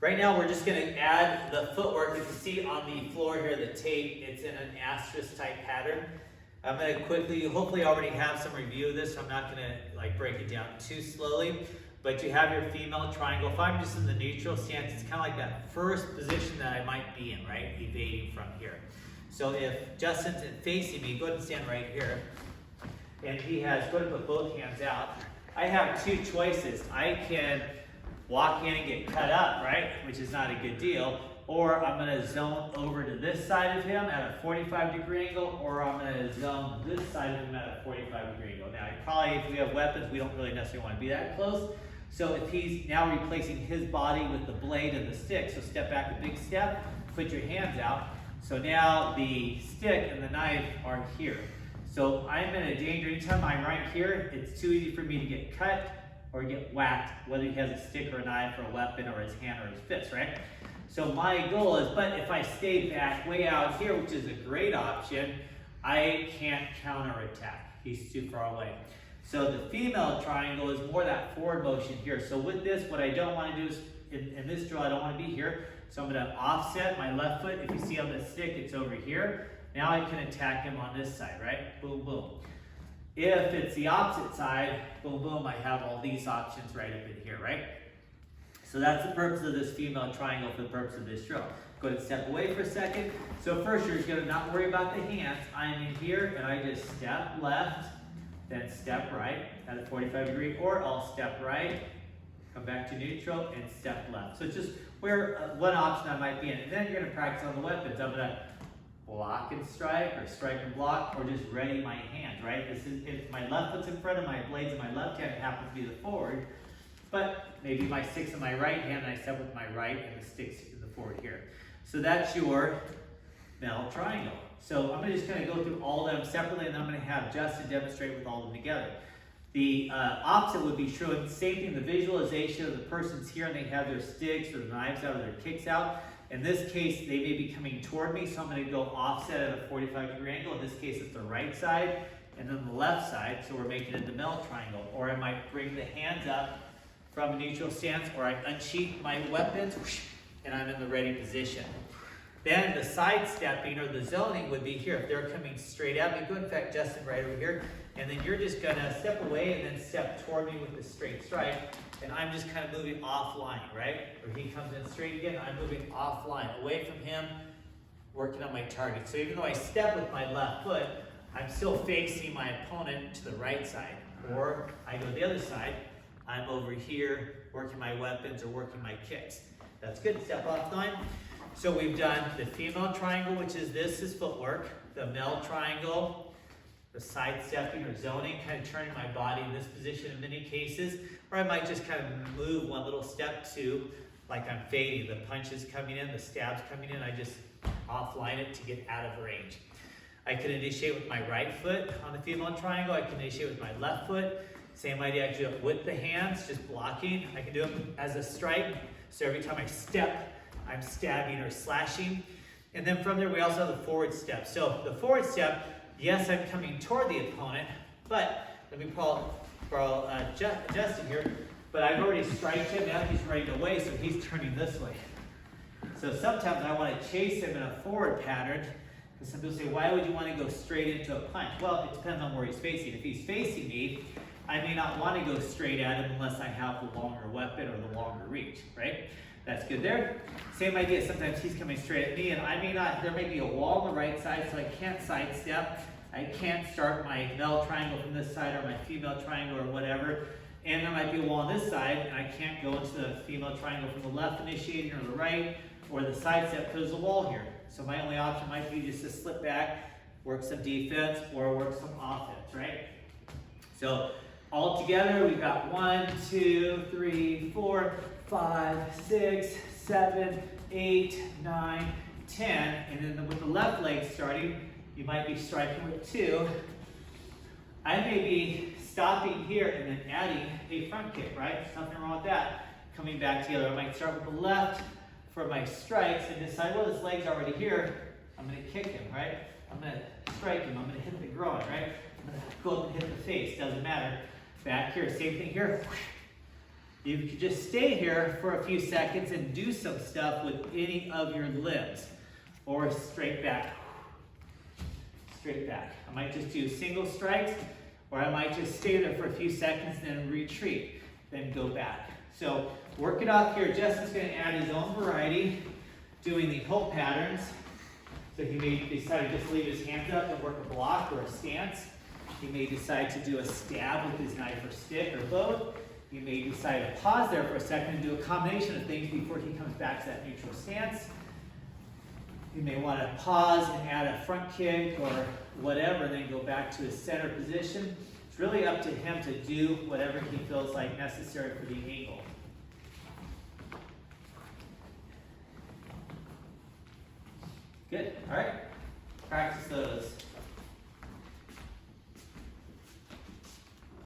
Right now we're just going to add the footwork. You can see on the floor here, the tape, it's in an asterisk type pattern. I'm going to quickly, hopefully you already have some review of this, so I'm not going to like break it down too slowly. But you have your female triangle. If I'm just in the neutral stance, it's kind of like that first position that I might be in, right? Evading from here. So if Justin's facing me, go ahead and stand right here. And he has, go ahead and put both hands out. I have two choices. I can walk in and get cut up, right? Which is not a good deal. Or I'm going to zone over to this side of him at a 45-degree angle, or I'm going to zone this side of him at a 45-degree angle. Now, probably if we have weapons, we don't really necessarily want to be that close. So if he's now replacing his body with the blade and the stick, so step back a big step, put your hands out. So now the stick and the knife are here. So I'm in a danger. Anytime I'm right here, it's too easy for me to get cut or get whacked, whether he has a stick or a knife or a weapon or his hand or his fist, right? So my goal is, but if I stay back way out here, which is a great option, I can't counterattack. He's too far away. So the female triangle is more that forward motion here. So with this, what I don't want to do is, in this drill, I don't want to be here. So I'm going to offset my left foot. If you see on the stick, it's over here. Now I can attack him on this side, right? Boom, boom. If it's the opposite side, boom, boom, I have all these options right up in here, right? So that's the purpose of this female triangle for the purpose of this drill. Go ahead and step away for a second. So first you're going to not worry about the hands. I'm in here and I just step left, then step right at a 45-degree, or I'll step right, come back to neutral, and step left. So it's just where one option I might be in. And then you're going to practice on the weapons. I'm going to block and strike, or strike and block, or just ready my hand, right? This is, if my left foot's in front of my blades in my left hand, it happens to be the forward, but maybe my stick's in my right hand and I step with my right and the stick's in the forward here. So that's your male triangle. So I'm just going to go through all of them separately, and I'm going to have Justin demonstrate with all of them together. The opposite would be true, and same thing, the visualization of the person's here and they have their sticks or knives out or their kicks out. In this case, they may be coming toward me, so I'm going to go offset at a 45-degree angle. In this case, it's the right side and then the left side, so we're making it the male triangle. Or I might bring the hands up from a neutral stance, or I unsheath my weapons, and I'm in the ready position. Then the side stepping or the zoning would be here. If they're coming straight at me, go in fact, Justin, right over here, and then you're just going to step away and then step toward me with the straight strike. And I'm just kind of moving offline, right? Or he comes in straight again, I'm moving offline, away from him, working on my target. So even though I step with my left foot, I'm still facing my opponent to the right side. Or I go the other side, I'm over here, working my weapons or working my kicks. That's good, step offline. So we've done the female triangle, which is this is footwork, the male triangle, the side stepping or zoning, kind of turning my body in this position in many cases, or I might just kind of move one little step to, like I'm fading, the punches coming in, the stabs coming in, I just offline it to get out of range. I can initiate with my right foot on the female triangle, I can initiate with my left foot, same idea, I can do it with the hands, just blocking, I can do it as a strike, so every time I step, I'm stabbing or slashing. And then from there, we also have the forward step. So the forward step, yes, I'm coming toward the opponent, but let me call Justin here, but I've already striked him, now he's ready to away, so he's turning this way. So sometimes I want to chase him in a forward pattern, because some people say, why would you want to go straight into a punch? Well, it depends on where he's facing. If he's facing me, I may not want to go straight at him unless I have the longer weapon or the longer reach, right? That's good there. Same idea, sometimes he's coming straight at me and I may not, there may be a wall on the right side, so I can't sidestep. I can't start my male triangle from this side or my female triangle or whatever. And there might be a wall on this side and I can't go into the female triangle from the left initiating or the right or the side step because there's a wall here. So my only option might be just to slip back, work some defense or work some offense, right? So all together we've got 1, 2, 3, 4, 5, 6, 7, 8, 9, 10, and then with the left leg starting, you might be striking with 2. I may be stopping here and then adding a front kick, right? There's nothing wrong with that. Coming back together, I might start with the left for my strikes and decide, well, this leg's already here. I'm going to kick him, right? I'm going to strike him. I'm going to hit the groin, right? I'm going to go up and hit the face. Doesn't matter. Back here, same thing here. You can just stay here for a few seconds and do some stuff with any of your limbs. Or straight back. Straight back. I might just do single strikes, or I might just stay there for a few seconds, then retreat, then go back. So work it off here. Justin's going to add his own variety, doing the pull patterns. So he may decide to just leave his hands up and work a block or a stance. He may decide to do a stab with his knife or stick or both. You may decide to pause there for a second and do a combination of things before he comes back to that neutral stance. You may want to pause and add a front kick or whatever, and then go back to his center position. It's really up to him to do whatever he feels like necessary for the angle. Good, all right, practice those.